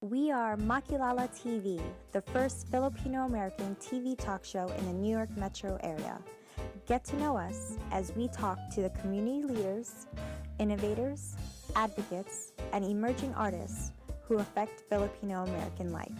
We are Makilala TV, the first Filipino-American TV talk show in the New York metro area. Get to know us as we talk to the community leaders, innovators, advocates, and emerging artists who affect Filipino-American life.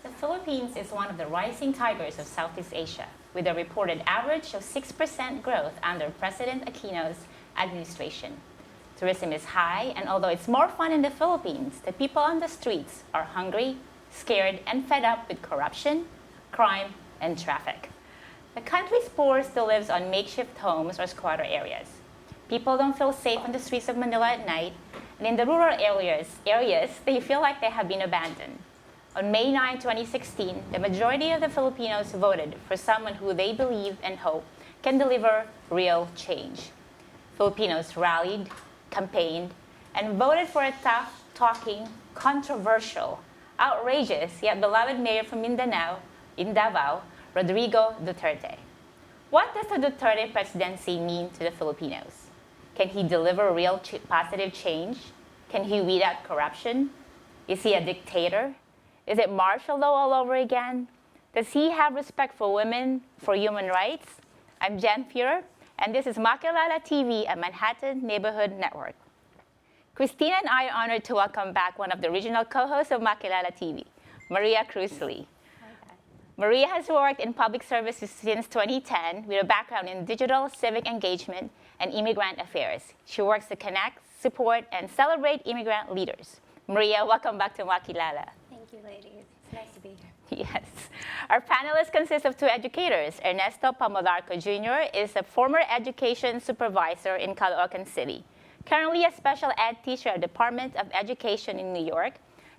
The Philippines is one of the rising tigers of Southeast Asia, with a reported average of 6% growth under President Aquino's administration. Tourism is high, and although it's more fun in the Philippines, the people on the streets are hungry, scared, and fed up with corruption, crime, and traffic. The country's poor still lives on makeshift homes or squatter areas. People don't feel safe on the streets of Manila at night, and in the rural areas they feel like they have been abandoned. On May 9, 2016, the majority of the Filipinos voted for someone who they believe and hope can deliver real change. Filipinos rallied, campaigned, and voted for a tough-talking, controversial, outrageous, yet beloved mayor from Mindanao, in Davao, Rodrigo Duterte. What does the Duterte Presidency mean to the Filipinos? Can he deliver real positive change? Can he weed out corruption? Is he a dictator? Is it martial law all over again? Does he have respect for women, for human rights? I'm Jen Fuhrer, and this is Makilala TV, a Manhattan neighborhood network. Cristina and I are honored to welcome back one of the original co-hosts of Makilala TV, Maria Cruz Lee. Okay. Maria has worked in public services since 2010 with a background in digital, civic engagement, and immigrant affairs. She works to connect, support, and celebrate immigrant leaders. Maria, welcome back to Makilala. Thank you, ladies. It's nice to be here. Yes. Our panelists consist of two educators. Ernesto Pamolarco Jr. is a former education supervisor in Caloocan City, currently a special ed teacher at the Department of Education in New York,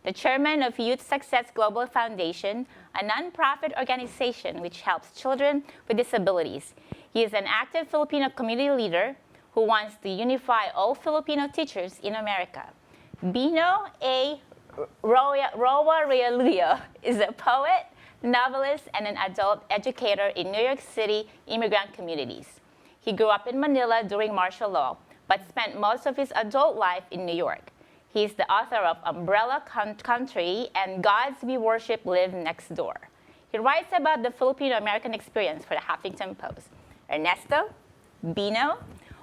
the chairman of Youth Success Global Foundation, a nonprofit organization which helps children with disabilities. He is an active Filipino community leader who wants to unify all Filipino teachers in America. Bino A. Realuyo is a poet, novelist, and an adult educator in New York City immigrant communities. He grew up in Manila during martial law, but spent most of his adult life in New York. He is the author of Umbrella Country and Gods We Worship Live Next Door. He writes about the Filipino-American experience for the Huffington Post. Ernesto, Bino,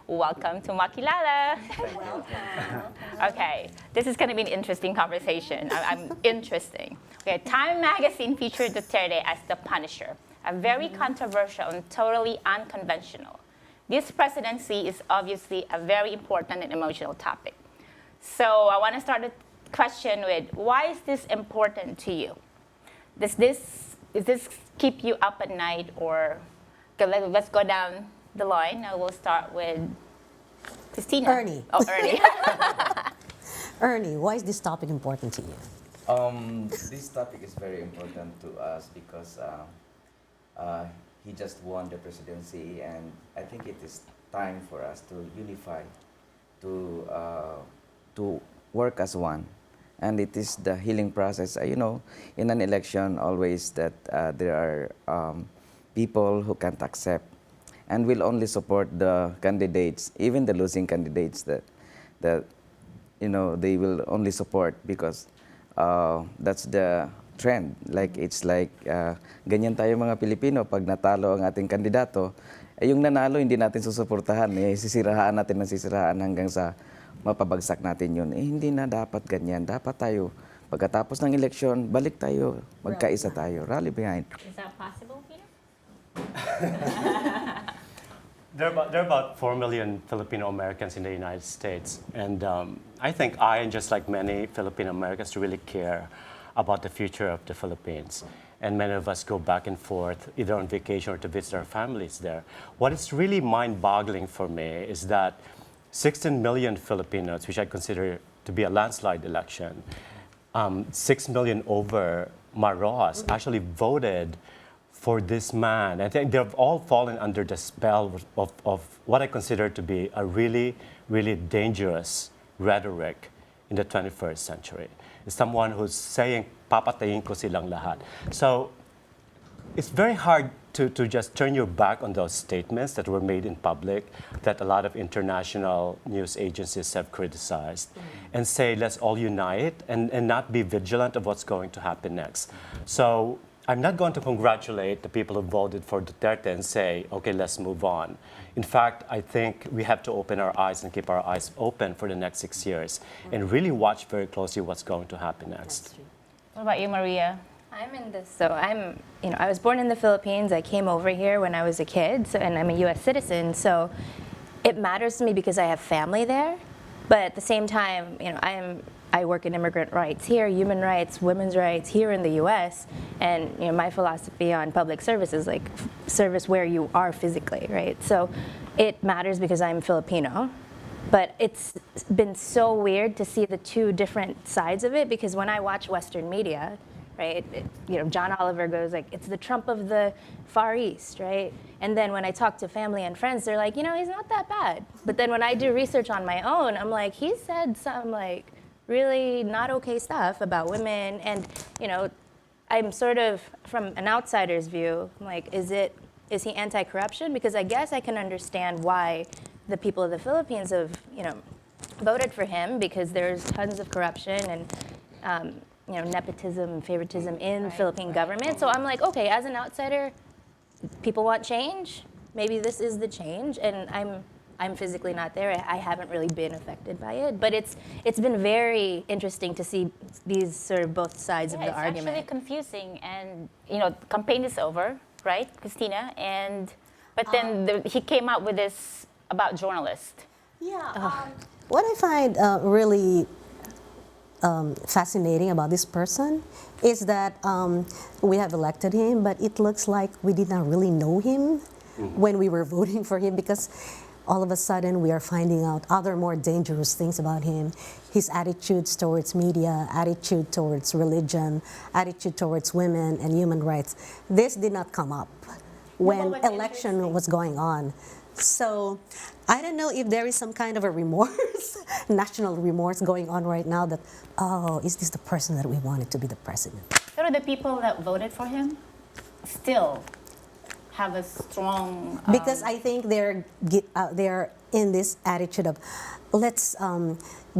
welcome to Makilala. Welcome. Okay, this is going to be an interesting conversation. I'm interesting. Okay, Time Magazine featured Duterte as the Punisher, a very controversial and totally unconventional. This presidency is obviously a very important and emotional topic. So I want to start the question with, why is this important to you? Does this keep you up at night, or let's go down the line? We'll start with Cristina. Ernie. Oh, Ernie. Ernie, why is this topic important to you? This topic is very important to us because he just won the presidency, and I think it is time for us to unify, to work as one. And it is the healing process. In an election, always that there are people who can't accept and will only support the candidates, even the losing candidates that they will only support because that's the trend. It's like ganyan tayo mga Pilipino, pag natalo ang ating kandidato, yung nanalo hindi natin susuportahan, sisirahaan natin ng sisirahaan hanggang sa mapabagsak natin yun. Hindi na dapat ganyan. Dapat tayo, pagkatapos ng eleksyon, balik tayo, magkaisa tayo, rally behind. Is that possible, Peter? There are about 4 million Filipino Americans in the United States, and I think and just like many Filipino Americans, really care about the future of the Philippines. And many of us go back and forth, either on vacation or to visit our families there. What is really mind-boggling for me is that 16 million Filipinos, which I consider to be a landslide election, 6 million over Marcos actually voted for this man. I think they've all fallen under the spell of what I consider to be a really, really dangerous rhetoric in the 21st century. It's someone who's saying, papatayin ko silang lahat. So it's very hard to just turn your back on those statements that were made in public, that a lot of international news agencies have criticized, and say, let's all unite and not be vigilant of what's going to happen next. So I'm not going to congratulate the people who voted for Duterte and say, okay, let's move on. In fact, I think we have to open our eyes and keep our eyes open for the next 6 years and really watch very closely what's going to happen next. What about you, Maria? I'm in this, so I was born in the Philippines. I came over here when I was a kid, and I'm a U.S. citizen, so it matters to me because I have family there. But at the same time, I work in immigrant rights here, human rights, women's rights here in the U.S., and my philosophy on public service is like service where you are physically, right? So it matters because I'm Filipino. But it's been so weird to see the two different sides of it, because when I watch Western media, right, John Oliver goes like, it's the Trump of the Far East, right? And then when I talk to family and friends, they're like, he's not that bad. But then when I do research on my own, I'm like, he said some like really not okay stuff about women. And, I'm sort of, from an outsider's view, I'm like, is he anti-corruption? Because I guess I can understand why the people of the Philippines have, voted for him, because there's tons of corruption and, nepotism and favoritism in the Philippine government. So I'm like, okay, as an outsider, people want change. Maybe this is the change, and I'm physically not there. I haven't really been affected by it, but it's been very interesting to see these sort of both sides of the argument. It's actually confusing, and campaign is over, right, Cristina? But then he came out with this about journalists. Yeah. What I find really fascinating about this person is that we have elected him, but it looks like we did not really know him when we were voting for him, because all of a sudden we are finding out other more dangerous things about him. His attitudes towards media, attitude towards religion, attitude towards women and human rights. This did not come up when election was going on. So I don't know if there is some kind of a remorse, national remorse going on right now that, is this the person that we wanted to be the president? But the people that voted for him still have a strong... Because I think they're in this attitude of, let's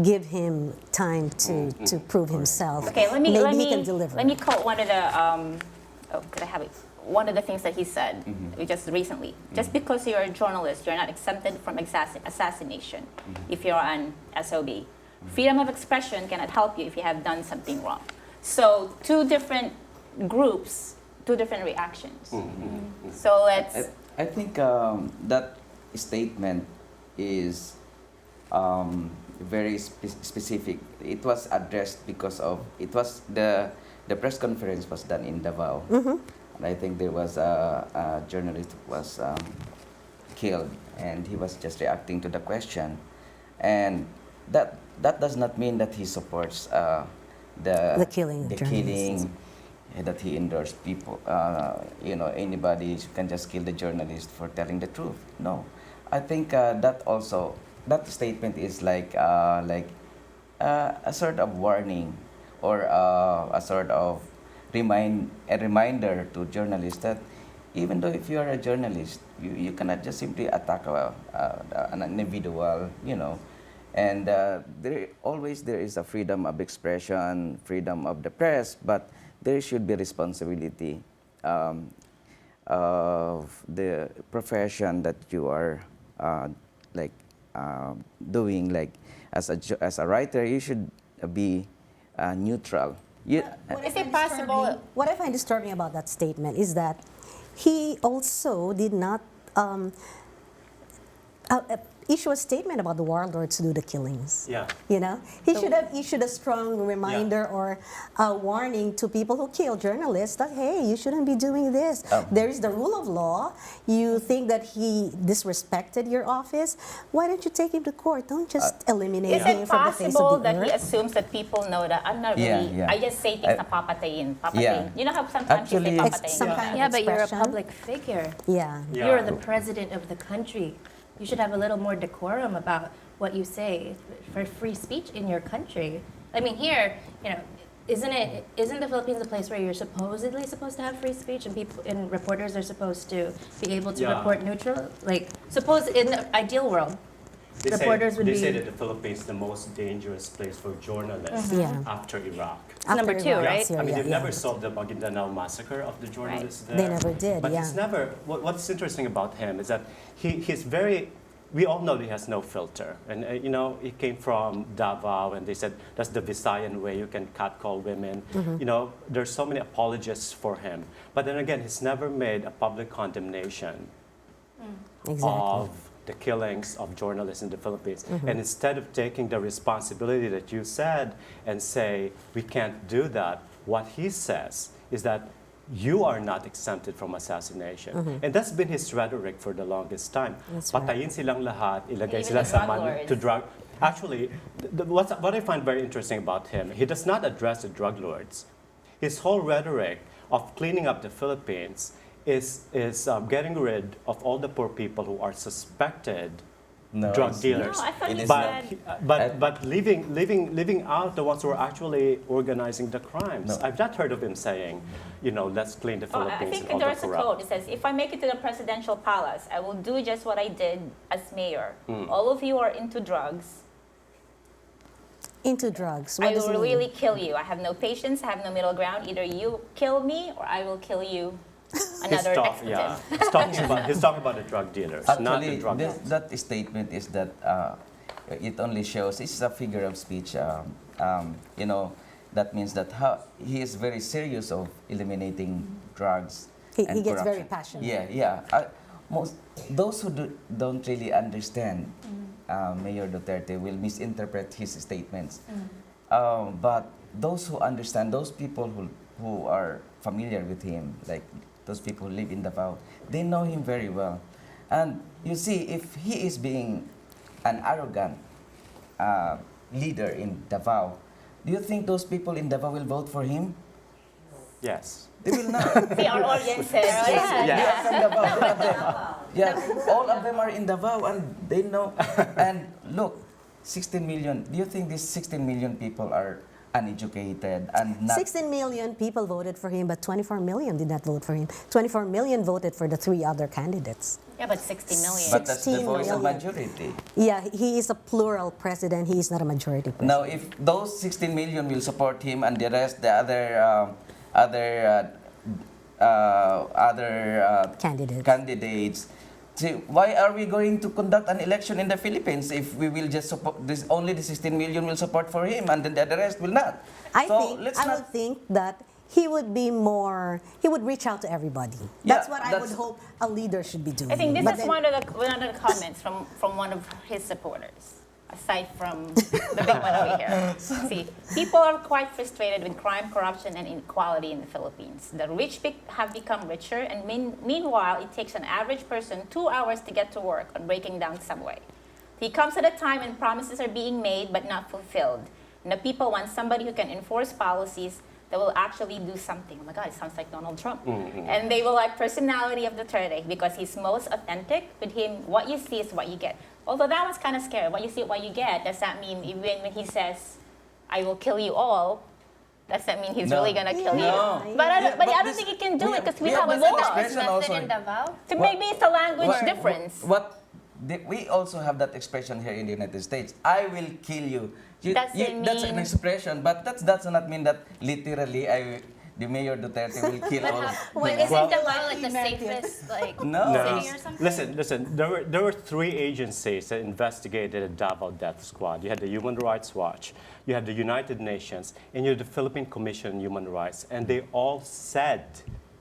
give him time to prove himself. Okay, Maybe he can deliver. Let me quote one of the... could I have it? One of the things that he said just recently. Just because you're a journalist, you're not exempted from assassination if you're an SOB. Freedom of expression cannot help you if you have done something wrong. So two different groups, two different reactions. So let's... I think that statement is very specific. It was addressed because of, it was the press conference was done in Davao. And I think there was a journalist who was killed, and he was just reacting to the question. And that does not mean that he supports the killing, that he endorsed people. Anybody can just kill the journalist for telling the truth. No, I think that statement is like a sort of warning, or a sort of reminder to journalists that even though if you are a journalist, you cannot just simply attack an individual, and there is a freedom of expression, freedom of the press, but there should be responsibility of the profession that you are doing. Like as a writer, you should be neutral. Is it possible? What I find disturbing about that statement is that he also did not issue a statement about the warlords who do the killings. Yeah. You know, he should have issued a strong reminder or a warning to people who kill journalists that, hey, you shouldn't be doing this. There is the rule of law. You think that he disrespected your office. Why don't you take him to court? Don't just eliminate Is him it from the face possible of the that he earth. assumes that people know that I'm not Yeah, really, yeah. I just say things na papatayin, papatayin. Yeah. You know how sometimes Actually, you say it's papatayin? some kind of Yeah, but you're a expression. public figure. Yeah. Yeah. You're the president of the country. You should have a little more decorum about what you say for free speech in your country. I mean, here, you know, isn't the Philippines a place where you're supposedly supposed to have free speech and people and reporters are supposed to be able to Yeah. report neutral? Like, suppose in the ideal world, reporters would they be say that the Philippines is the most dangerous place for journalists Yeah. after Iraq. number After two, Iraq, right? Syria, I mean, they've yeah. never solved the Maguindanao massacre of the journalists there. They never did, But yeah. it's never. What's interesting about him is that he's very. We all know that he has no filter, and you know he came from Davao, and they said that's the Visayan way you can catcall women. You know, there's so many apologists for him, but then again, he's never made a public condemnation Exactly. of the killings of journalists in the Philippines. And instead of taking the responsibility that you said and say, we can't do that, what he says is that you are not exempted from assassination. And that's been his rhetoric for the longest time. That's right. Patayin silang lahat, ilagay Even sila the sa drug man lords. to drug. Actually, what I find very interesting about him, he does not address the drug lords. His whole rhetoric of cleaning up the Philippines is getting rid of all the poor people who are suspected No, drug it's dealers. No, I thought It you is said, But leaving out the ones who are actually organizing the crimes. No. I've not heard of him saying, you know, let's clean the oh, Philippines I think and all the there's a corrupt. quote. It says, if I make it to the presidential palace, I will do just what I did as mayor. All of you are into drugs. Into drugs. I What does will it mean? really kill you. I have no patience. I have no middle ground. Either you kill me or I will kill you. Another expletive. He's talking about the drug dealers, not the Actually, drug lords. that statement is that it only shows it's a figure of speech. You know, that means that he is very serious of eliminating drugs. He and gets very corruption. passionate. Yeah, yeah. Those who don't really understand Mayor Duterte will misinterpret his statements. But those who understand, those people who are familiar with him, like those people who live in Davao, they know him very well. And you see, if he is being an arrogant leader in Davao, do you think those people in Davao will vote for him? Yes. They will not. See, our audience says, yeah. They are from Davao, all of them. Yeah, all of them are in Davao and they know. And look, 16 million. Do you think these 16 million people are uneducated and not 16 million people voted for him, but 24 million did not vote for him. 24 million voted for the three other candidates. Yeah, but 60 million. But that's the 16 voice of million. majority. Yeah, he is a plural president. He is not a majority president. Now, if those 16 million will support him and the rest, the other candidates, see, why are we going to conduct an election in the Philippines if we will just support this? Only the 16 million will support for him, and then the rest will not. I would think that he would be more. He would reach out to everybody. That's what I would hope a leader should be doing. I think this But is then- one of the comments from one of his supporters, aside from the big one over here. See, people are quite frustrated with crime, corruption, and inequality in the Philippines. The rich have become richer, and meanwhile, it takes an average person 2 hours to get to work on breaking down subway. He comes at a time when promises are being made but not fulfilled. And the people want somebody who can enforce policies that will actually do something. Oh my God, it sounds like Donald Trump. And they will like personality of Duterte because he's most authentic. With him, what you see is what you get. Although that was kind of scary. What you see, what you get. Does that mean even when he says, "I will kill you all," does that mean he's really gonna kill you? But I don't think he can do it because we have this laws. expression also. in Davao? So maybe it's a language difference. We also have that expression here in the United States. I will kill you. Doesn't That's an mean- expression, but that does not mean that literally the Mayor Duterte will kill all of them. Isn't Davao like the safest No. city or something? Listen. There were three agencies that investigated the Davao Death Squad. You had the Human Rights Watch, you had the United Nations, and you had the Philippine Commission on Human Rights, and they all said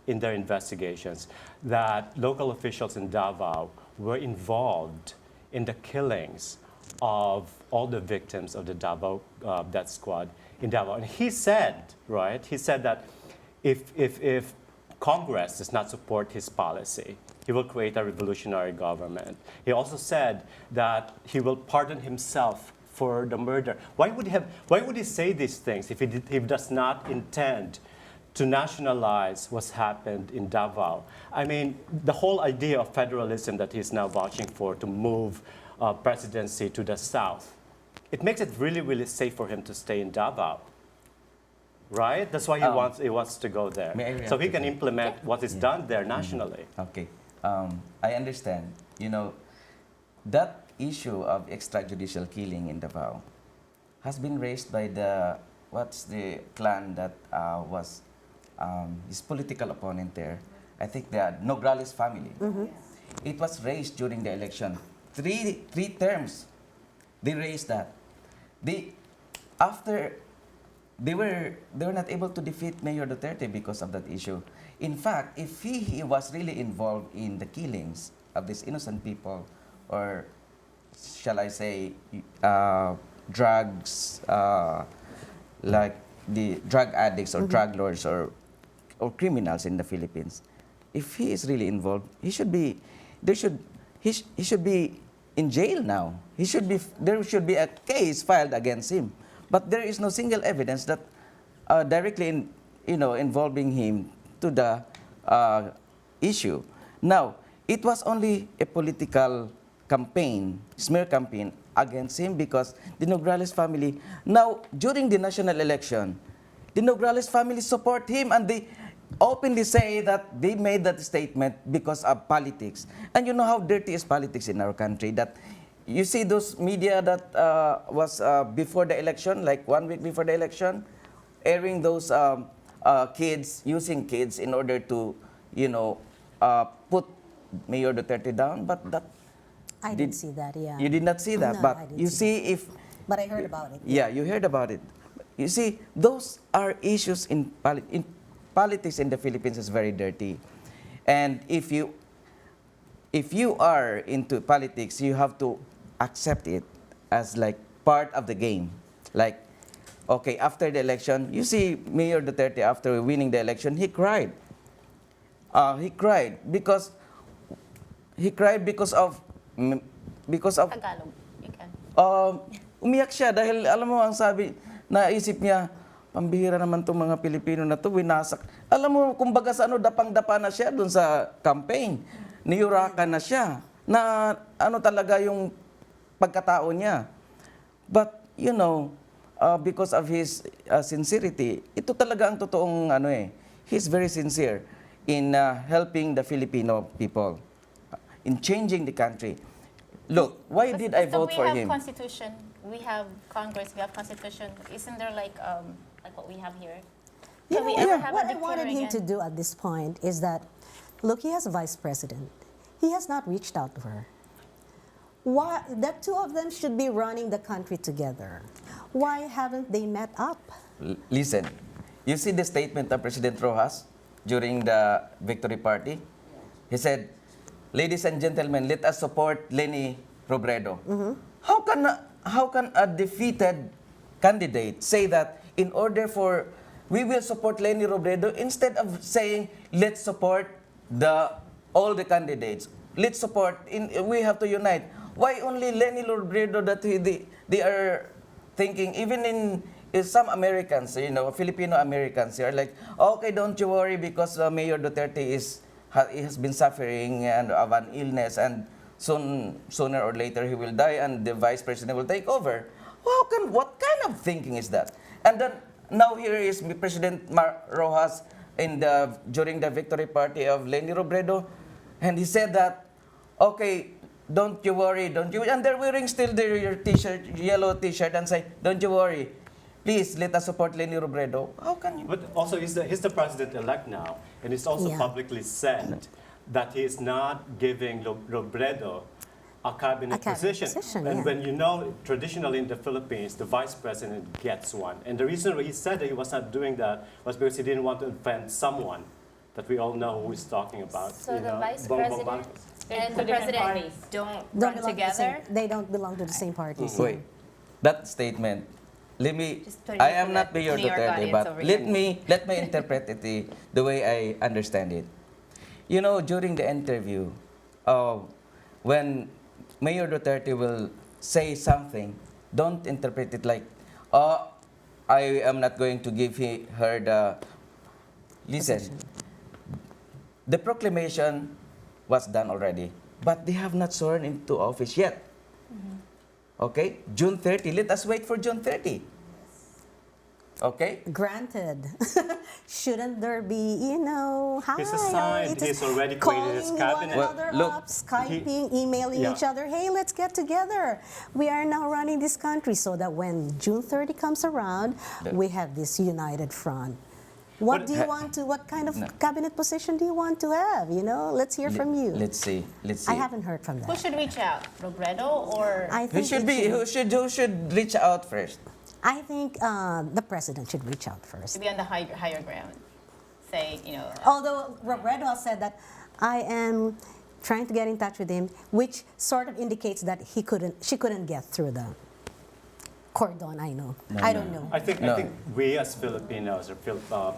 in their investigations that local officials in Davao were involved in the killings of all the victims of the Davao death squad in Davao. And he said, right, he said that if Congress does not support his policy, he will create a revolutionary government. He also said that he will pardon himself for the murder. Why would he say these things if he does not intend to nationalize what's happened in Davao? I mean, the whole idea of federalism that he's now vouching for to move presidency to the south, it makes it really, really safe for him to stay in Davao. Right? That's why he wants to go there. So he can implement what is done there nationally. Okay. I understand. You know, that issue of extrajudicial killing in Davao has been raised by the clan that was his political opponent there. I think the Nograles family. It was raised during the election. Three terms, they raised that. They were not able to defeat Mayor Duterte because of that issue. In fact, if he was really involved in the killings of these innocent people, or shall I say, drugs, like the drug addicts or drug lords or criminals in the Philippines, if he is really involved, he should be in jail now. There should be a case filed against him. But there is no single evidence that directly involving him to the issue. Now, it was only a political campaign, smear campaign against him because the Nograles family, now during the national election, the Nograles family support him and they openly say that they made that statement because of politics. And you know how dirty is politics in our country, that you see those media that was before the election, like 1 week before the election, airing those kids, using kids in order to, put Mayor Duterte down. But that I didn't see that, yeah. You did not see that, No, I but didn't you see see if... But I heard about it. Yeah, you heard about it. You see, those are issues in politics in the Philippines is very dirty. And if you are into politics, you have to accept it as like part of the game. Like, okay, after the election, you see Mayor Duterte after winning the election, he cried. He cried because of Tagalog. You can. umiyak siya dahil alam mo ang sabi, naisip niya, pambihira naman itong mga Pilipino na to, winasak. Alam mo, kumbaga sa dapang-dapa na siya dun sa campaign. Niyurakan na siya. Na talaga yung pagkatao niya. But, because of his sincerity, ito talaga ang totoong he's very sincere in helping the Filipino people, in changing the country. Look, why did I vote for him? We have Constitution, we have Congress, we have Constitution. Isn't there like what we have here? Can we ever have What a I wanted him to do at this point is that, look, he has a vice president. He has not reached out to her. Why? The two of them should be running the country together. Why haven't they met up? Listen, you see the statement of President Rojas during the victory party? He said, "Ladies and gentlemen, let us support Leni Robredo." How can a defeated candidate say that in order for we will support Leni Robredo instead of saying let's support all the candidates, let's support we have to unite? Why only Leni Robredo that they are thinking? Even in some Americans, Filipino Americans, they are like, okay, don't you worry because Mayor Duterte he has been suffering of an illness and sooner or later he will die and the vice president will take over. What kind of thinking is that? And then now here is President Rojas during the victory party of Leni Robredo, and he said that, okay, don't you worry, and they're wearing still their t-shirt, yellow t-shirt, and say, don't you worry, please let us support Leni Robredo. How can you? But also, he's the president-elect now, and he's also publicly said that he is not giving Robredo a cabinet position. And when traditionally in the Philippines, the vice president gets one. And the reason he said that he was not doing that was because he didn't want to offend someone that we all know who he's talking about. So the vice president And Two the different president parties. don't Don't run belong to the together. same- they don't belong to the same parties. Wait, that statement. Let me. Just putting I it am for not the Mayor New York Duterte, audience but over let here. me interpret it the way I understand it. You know, during the interview, when Mayor Duterte will say something, don't interpret it like, oh, I am not going to give her the. Listen, the proclamation was done already, but they have not sworn into office yet. Okay, June 30. Let us wait for June 30. Okay. Granted. Shouldn't there be, hi, He's how assigned, it is, he's already calling created his one cabinet. another Well, look, up, Skyping, emailing yeah. each other, hey, let's get together. We are now running this country so that when June 30 comes around, we have this united front. What do you want to, what kind of cabinet position do you want to have? Let's hear from you. Let's see. Let's see. I haven't heard from Who them. should reach out? Robredo or? I Who think should it be? Who should reach out first? I think the president should reach out first. To be on the higher ground. Say, Although Robredo said that I am trying to get in touch with him, which sort of indicates that she couldn't get through the cordon. I know. I don't know. I think No. we as Filipinos or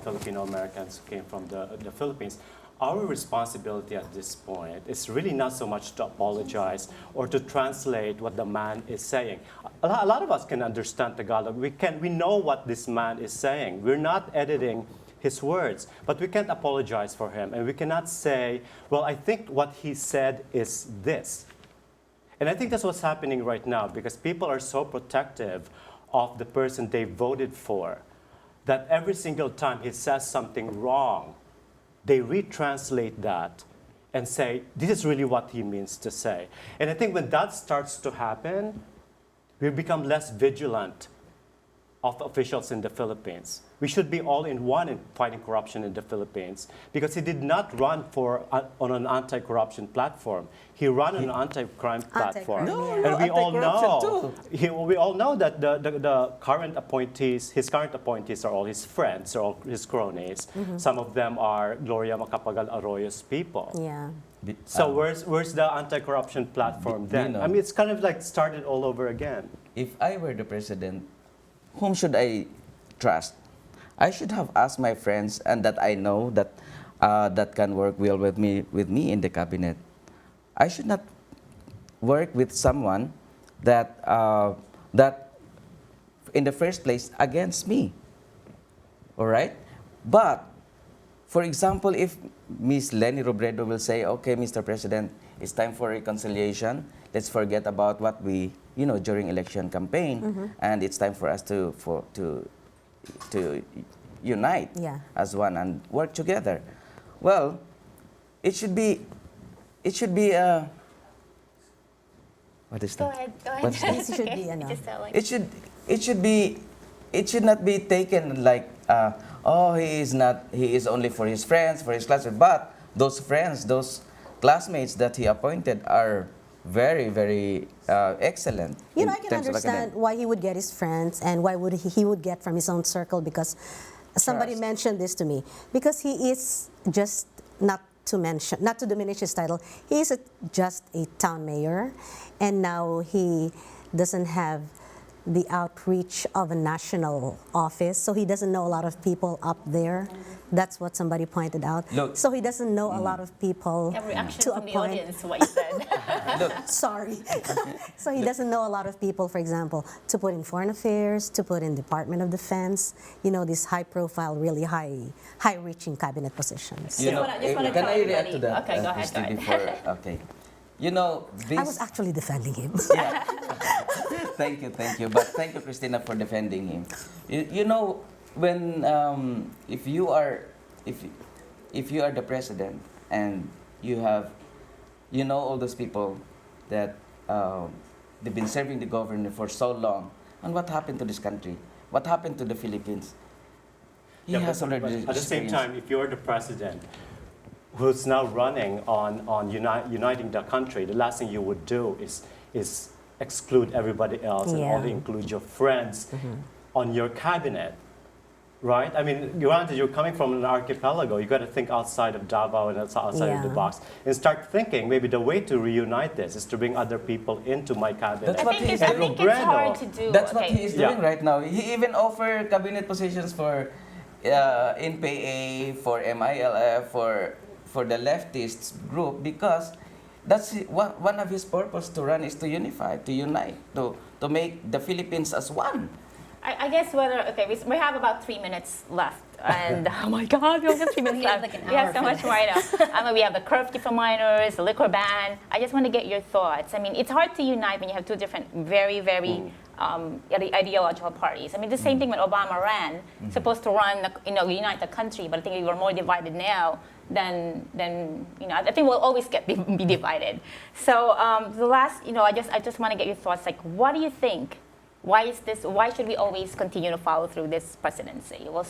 Filipino Americans who came from the Philippines, our responsibility at this point is really not so much to apologize or to translate what the man is saying. A lot of us can understand Tagalog. We know what this man is saying. We're not editing his words, but we can't apologize for him, and we cannot say, well, I think what he said is this. And I think that's what's happening right now, because people are so protective of the person they voted for that every single time he says something wrong, they retranslate that and say, this is really what he means to say. And I think when that starts to happen, we become less vigilant of officials in the Philippines. We should be all in one in fighting corruption in the Philippines, because he did not run on an anti-corruption platform. He ran on an anti-crime platform. Anti-crime, yeah. And we all Anti-corruption know, we all know that the current appointees, his current appointees are all his friends, or all his cronies. Some of them are Gloria Macapagal Arroyo's people. Yeah. So where's the anti-corruption platform then? Bino. I mean, it's kind of like started all over again. If I were the president, whom should I trust? I should have asked my friends and that I know that that can work well with me in the cabinet. I should not work with someone that that in the first place against me. All right, but for example, if Ms. Leni Robredo will say, "Okay, Mr. President, it's time for reconciliation. Let's forget about what we during election campaign, and it's time for us to unite as one and work together." Well, it should be what is Go that? ahead. What's that? It should be enough. Just like, It should not be taken like he is only for his friends, for his classmates, but those friends, those classmates that he appointed are very, very excellent. I in can terms of understand academic. why he would get his friends and why would he would get from his own circle, because somebody Trust. mentioned this to me. Because he is just not to diminish his title. He is just a town mayor, and now he doesn't have the outreach of a national office, so he doesn't know a lot of people up there. That's what somebody pointed out. Look. So he doesn't know a lot of people a reaction to from the appoint. audience, what you said. Look, Sorry. So he doesn't know a lot of people, for example, to put in foreign affairs, to put in Department of Defense, these high-profile, really high-reaching cabinet positions. Just wanna can tell I react everybody. to that? Okay, go ahead, Christy, go ahead. before, okay. This. I was actually defending him. Yeah. Thank you. But thank you, Cristina, for defending him. When if you are the president and you have all those people that they've been serving the government for so long, and what happened to this country? What happened to the Philippines? He has but already at the same experienced- time, if you're the president who's now running on uniting the country, the last thing you would do is exclude everybody else and Yeah. only include your friends on your cabinet. right? I mean, granted, you're coming from an archipelago. You got to think outside of Davao and outside of the Yeah. box, and start thinking. Maybe the way to reunite this is to bring other people into my cabinet. That's I what think, he's I doing. think it's hard to do. That's what okay. he is doing Yeah. right now. He even offered cabinet positions for NPA, for MILF, for the leftists group because that's one of his purpose to run is to unify, to unite, to make the Philippines as one. I guess whether, okay, we have about 3 minutes left. And oh my God, we only have 3 minutes We have left. like an We have hour so for much this. more now. I mean, we have the curfew for minors, the liquor ban. I just want to get your thoughts. I mean, it's hard to unite when you have two different, very, very ideological parties. I mean, the same thing when Obama ran, supposed to run, unite the country, but I think we were more divided now than I think we'll always be divided. So the last, I just want to get your thoughts. Like, what do you think? Why should we always continue to follow through this presidency? We'll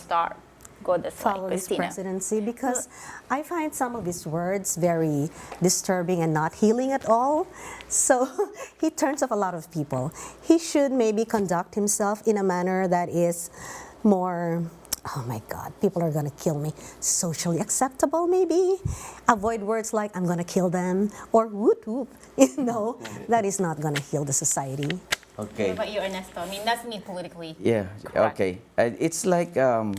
go this way, Follow his Cristina. presidency because I find some of his words very disturbing and not healing at all. So he turns off a lot of people. He should maybe conduct himself in a manner that is more, oh my God, people are gonna kill me, socially acceptable maybe. Avoid words like I'm gonna kill them or whoop whoop. That is not gonna heal the society. Okay. What about you, Ernesto? I mean, that's me politically. Yeah, correct. okay. It's like,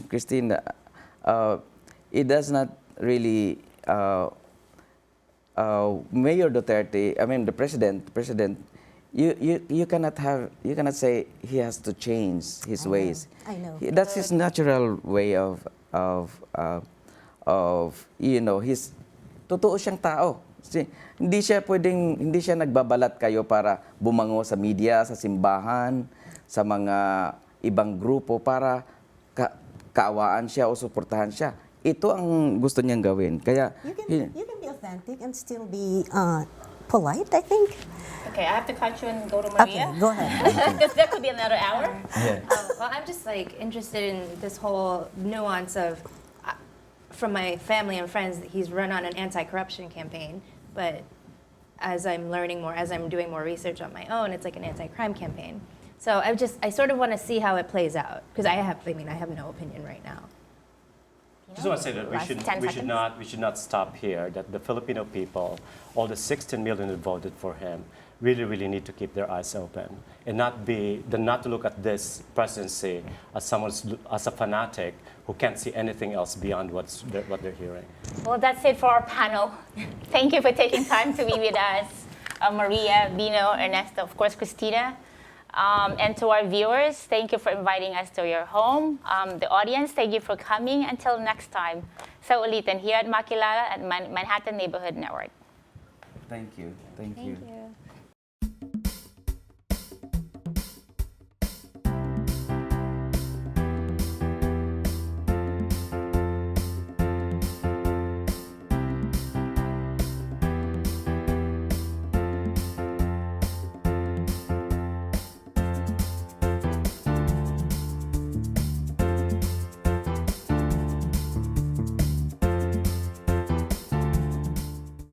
Christine, it does not really, Mayor Duterte, I mean the president, you cannot say he has to change his ways. I know. That's his natural way of his, totoo siyang tao. Hindi siya nagbabalat kayo para bumango sa media, sa simbahan, sa mga ibang grupo para kaawaan siya o suportahan siya. Ito ang gusto niyang gawin. Kaya You can be authentic and still be polite, I think. Okay, I have to cut you and go to Maria. Okay, go ahead. Because that could be another hour. Well, I'm just like interested in this whole nuance of, from my family and friends, that he's run on an anti-corruption campaign, but as I'm learning more, as I'm doing more research on my own, it's like an anti-crime campaign. So I sort of want to see how it plays out because I have no opinion right now. Just want to say that Last 10 seconds. we should not stop here. That the Filipino people, all the 16 million that voted for him, really need to keep their eyes open and not to look at this presidency as as a fanatic who can't see anything else beyond what they're hearing. Well, that's it for our panel. Thank you for taking time to be with us. Maria, Bino, Ernesto, of course, Cristina. And to our viewers, thank you for inviting us to your home. The audience, thank you for coming. Until next time. Sa ulitin here at Makilala at Manhattan Neighborhood Network. thank you. Thank you.